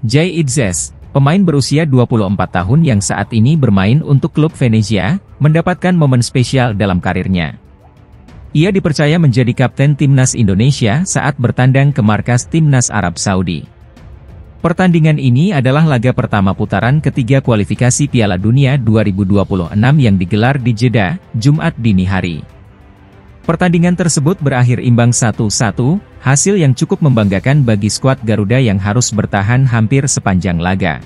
Jay Itzes, pemain berusia 24 tahun yang saat ini bermain untuk klub Venezia, mendapatkan momen spesial dalam karirnya. Ia dipercaya menjadi kapten timnas Indonesia saat bertandang ke markas timnas Arab Saudi. Pertandingan ini adalah laga pertama putaran ketiga kualifikasi Piala Dunia 2026 yang digelar di Jeddah, Jumat dini hari. Pertandingan tersebut berakhir imbang 1-1, hasil yang cukup membanggakan bagi skuad Garuda yang harus bertahan hampir sepanjang laga.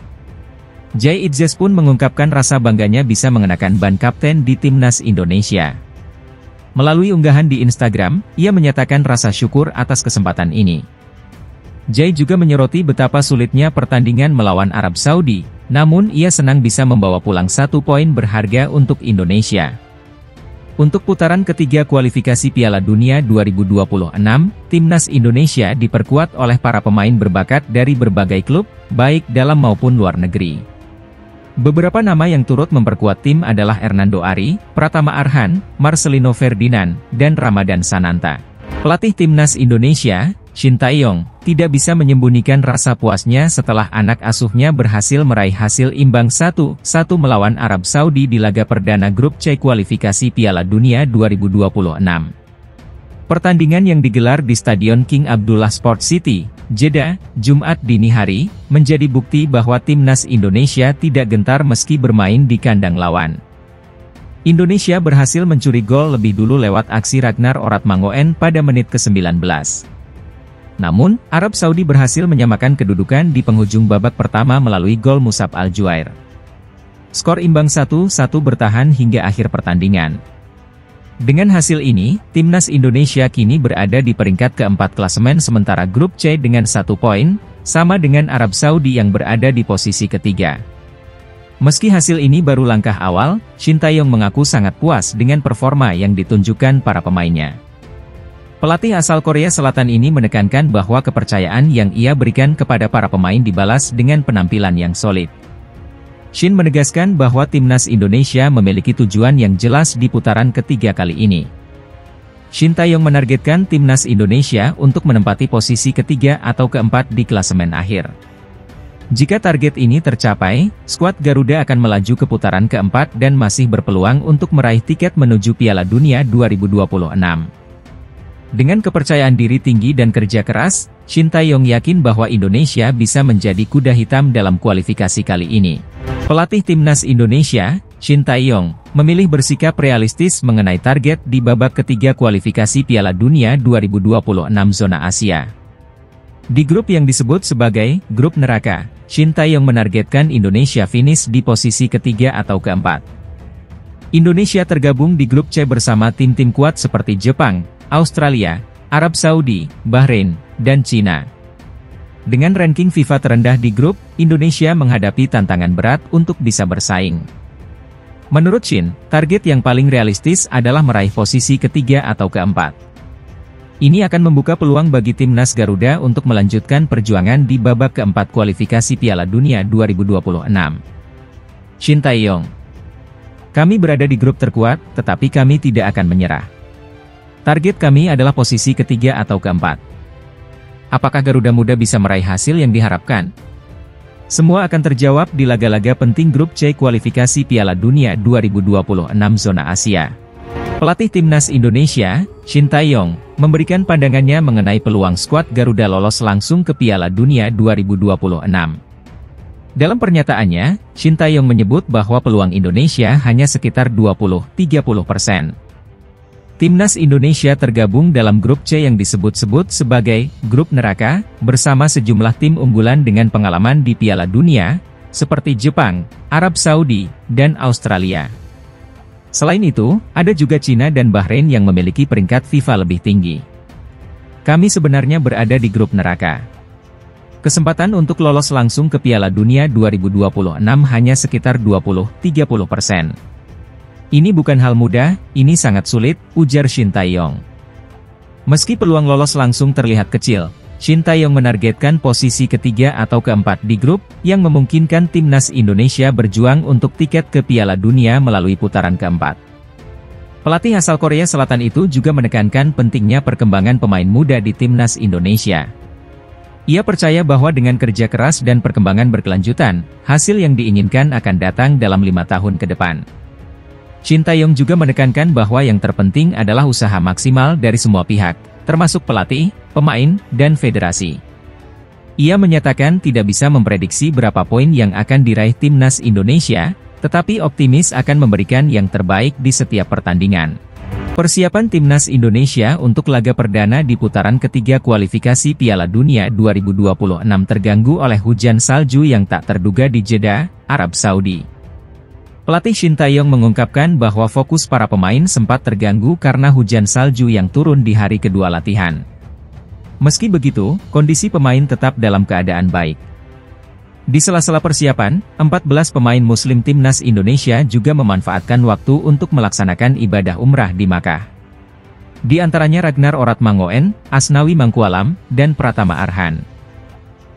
Jay Itzes pun mengungkapkan rasa bangganya bisa mengenakan ban kapten di timnas Indonesia. Melalui unggahan di Instagram, ia menyatakan rasa syukur atas kesempatan ini. Jay juga menyoroti betapa sulitnya pertandingan melawan Arab Saudi, namun ia senang bisa membawa pulang 1 poin berharga untuk Indonesia. Untuk putaran ketiga kualifikasi Piala Dunia 2026, timnas Indonesia diperkuat oleh para pemain berbakat dari berbagai klub, baik dalam maupun luar negeri. Beberapa nama yang turut memperkuat tim adalah Hernando Ari, Pratama Arhan, Marcelino Ferdinand, dan Ramadan Sananta. Pelatih timnas Indonesia, Shin Tae-yong, tidak bisa menyembunyikan rasa puasnya setelah anak asuhnya berhasil meraih hasil imbang 1-1 melawan Arab Saudi di laga perdana grup C kualifikasi Piala Dunia 2026. Pertandingan yang digelar di Stadion King Abdullah Sport City, Jeddah, Jumat dini hari, menjadi bukti bahwa timnas Indonesia tidak gentar meski bermain di kandang lawan. Indonesia berhasil mencuri gol lebih dulu lewat aksi Ragnar Oratmangoen pada menit ke-19. Namun, Arab Saudi berhasil menyamakan kedudukan di penghujung babak pertama melalui gol Musab Al-Juair. Skor imbang 1-1 bertahan hingga akhir pertandingan. Dengan hasil ini, timnas Indonesia kini berada di peringkat keempat klasemen sementara grup C dengan 1 poin, sama dengan Arab Saudi yang berada di posisi ketiga. Meski hasil ini baru langkah awal, Shin Tae-yong mengaku sangat puas dengan performa yang ditunjukkan para pemainnya. Pelatih asal Korea Selatan ini menekankan bahwa kepercayaan yang ia berikan kepada para pemain dibalas dengan penampilan yang solid. Shin menegaskan bahwa timnas Indonesia memiliki tujuan yang jelas di putaran ketiga kali ini. Shin Tae-yong menargetkan timnas Indonesia untuk menempati posisi ketiga atau keempat di klasemen akhir. Jika target ini tercapai, skuad Garuda akan melaju ke putaran keempat dan masih berpeluang untuk meraih tiket menuju Piala Dunia 2026. Dengan kepercayaan diri tinggi dan kerja keras, Shin Tae-yong yakin bahwa Indonesia bisa menjadi kuda hitam dalam kualifikasi kali ini. Pelatih timnas Indonesia, Shin Tae-yong, memilih bersikap realistis mengenai target di babak ketiga kualifikasi Piala Dunia 2026 zona Asia. Di grup yang disebut sebagai grup neraka, Shin Tae-yong menargetkan Indonesia finish di posisi ketiga atau keempat. Indonesia tergabung di grup C bersama tim-tim kuat seperti Jepang, Australia, Arab Saudi, Bahrain, dan Cina. Dengan ranking FIFA terendah di grup, Indonesia menghadapi tantangan berat untuk bisa bersaing. Menurut Shin, target yang paling realistis adalah meraih posisi ketiga atau keempat. Ini akan membuka peluang bagi timnas Garuda untuk melanjutkan perjuangan di babak keempat kualifikasi Piala Dunia 2026. Shin Tae-yong: kami berada di grup terkuat, tetapi kami tidak akan menyerah. Target kami adalah posisi ketiga atau keempat. Apakah Garuda Muda bisa meraih hasil yang diharapkan? Semua akan terjawab di laga-laga penting grup C kualifikasi Piala Dunia 2026 zona Asia. Pelatih timnas Indonesia, Shin Tae-yong, memberikan pandangannya mengenai peluang skuad Garuda lolos langsung ke Piala Dunia 2026. Dalam pernyataannya, Shin Tae-yong menyebut bahwa peluang Indonesia hanya sekitar 20–30%. Timnas Indonesia tergabung dalam grup C yang disebut-sebut sebagai grup neraka, bersama sejumlah tim unggulan dengan pengalaman di Piala Dunia, seperti Jepang, Arab Saudi, dan Australia. Selain itu, ada juga Cina dan Bahrain yang memiliki peringkat FIFA lebih tinggi. Kami sebenarnya berada di grup neraka. Kesempatan untuk lolos langsung ke Piala Dunia 2026 hanya sekitar 20–30%. Ini bukan hal mudah, ini sangat sulit, ujar Shin Tae-yong. Meski peluang lolos langsung terlihat kecil, Shin Tae-yong menargetkan posisi ketiga atau keempat di grup, yang memungkinkan timnas Indonesia berjuang untuk tiket ke Piala Dunia melalui putaran keempat. Pelatih asal Korea Selatan itu juga menekankan pentingnya perkembangan pemain muda di timnas Indonesia. Ia percaya bahwa dengan kerja keras dan perkembangan berkelanjutan, hasil yang diinginkan akan datang dalam 5 tahun ke depan. Shin Tae-yong juga menekankan bahwa yang terpenting adalah usaha maksimal dari semua pihak, termasuk pelatih, pemain, dan federasi. Ia menyatakan tidak bisa memprediksi berapa poin yang akan diraih timnas Indonesia, tetapi optimis akan memberikan yang terbaik di setiap pertandingan. Persiapan timnas Indonesia untuk laga perdana di putaran ketiga kualifikasi Piala Dunia 2026 terganggu oleh hujan salju yang tak terduga di Jeddah, Arab Saudi. Pelatih Shin Tae-yong mengungkapkan bahwa fokus para pemain sempat terganggu karena hujan salju yang turun di hari kedua latihan. Meski begitu, kondisi pemain tetap dalam keadaan baik. Di sela-sela persiapan, 14 pemain Muslim timnas Indonesia juga memanfaatkan waktu untuk melaksanakan ibadah umrah di Makkah. Di antaranya Ragnar Oratmangoen, Asnawi Mangkualam, dan Pratama Arhan.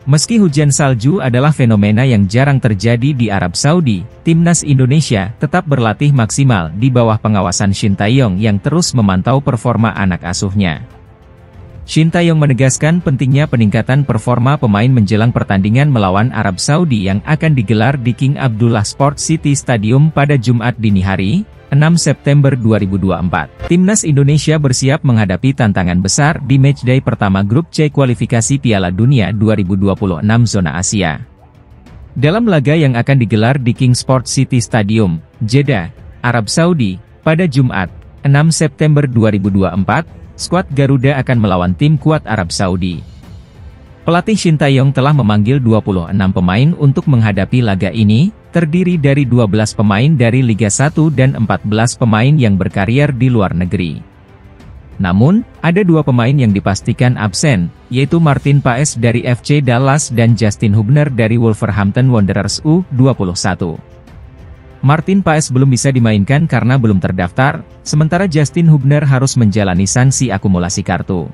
Meski hujan salju adalah fenomena yang jarang terjadi di Arab Saudi, timnas Indonesia tetap berlatih maksimal di bawah pengawasan Shin Tae-yong yang terus memantau performa anak asuhnya. Shin Tae-yong menegaskan pentingnya peningkatan performa pemain menjelang pertandingan melawan Arab Saudi yang akan digelar di King Abdullah Sport City Stadium pada Jumat dini hari, 6 September 2024. Timnas Indonesia bersiap menghadapi tantangan besar di matchday pertama grup C kualifikasi Piala Dunia 2026 zona Asia. Dalam laga yang akan digelar di King Sport City Stadium, Jeddah, Arab Saudi, pada Jumat, 6 September 2024, skuad Garuda akan melawan tim kuat Arab Saudi. Pelatih Shin Tae-yong telah memanggil 26 pemain untuk menghadapi laga ini, terdiri dari 12 pemain dari Liga 1 dan 14 pemain yang berkarier di luar negeri. Namun, ada 2 pemain yang dipastikan absen, yaitu Martin Paes dari FC Dallas dan Justin Hubner dari Wolverhampton Wanderers U21. Martin Paes belum bisa dimainkan karena belum terdaftar, sementara Justin Hubner harus menjalani sanksi akumulasi kartu.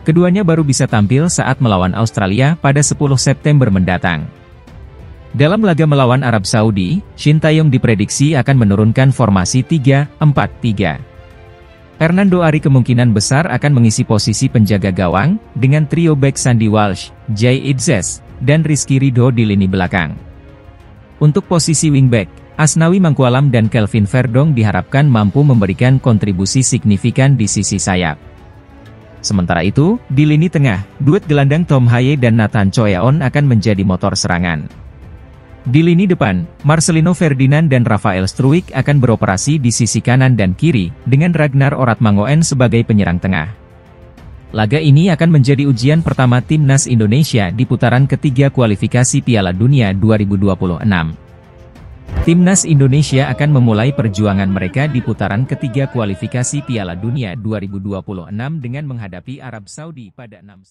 Keduanya baru bisa tampil saat melawan Australia pada 10 September mendatang. Dalam laga melawan Arab Saudi, Shin Tae-yong diprediksi akan menurunkan formasi 3-4-3. Fernando Ari kemungkinan besar akan mengisi posisi penjaga gawang, dengan trio bek Sandy Walsh, Jay Idzes, dan Rizky Ridho di lini belakang. Untuk posisi wingback, Asnawi Mangkualam dan Kelvin Verdong diharapkan mampu memberikan kontribusi signifikan di sisi sayap. Sementara itu, di lini tengah, duet gelandang Tom Haye dan Nathan Choeon akan menjadi motor serangan. Di lini depan, Marcelino Ferdinand dan Rafael Struijk akan beroperasi di sisi kanan dan kiri, dengan Ragnar Oratmangoen sebagai penyerang tengah. Laga ini akan menjadi ujian pertama timnas Indonesia di putaran ketiga kualifikasi Piala Dunia 2026. Timnas Indonesia akan memulai perjuangan mereka di putaran ketiga kualifikasi Piala Dunia 2026 dengan menghadapi Arab Saudi pada 6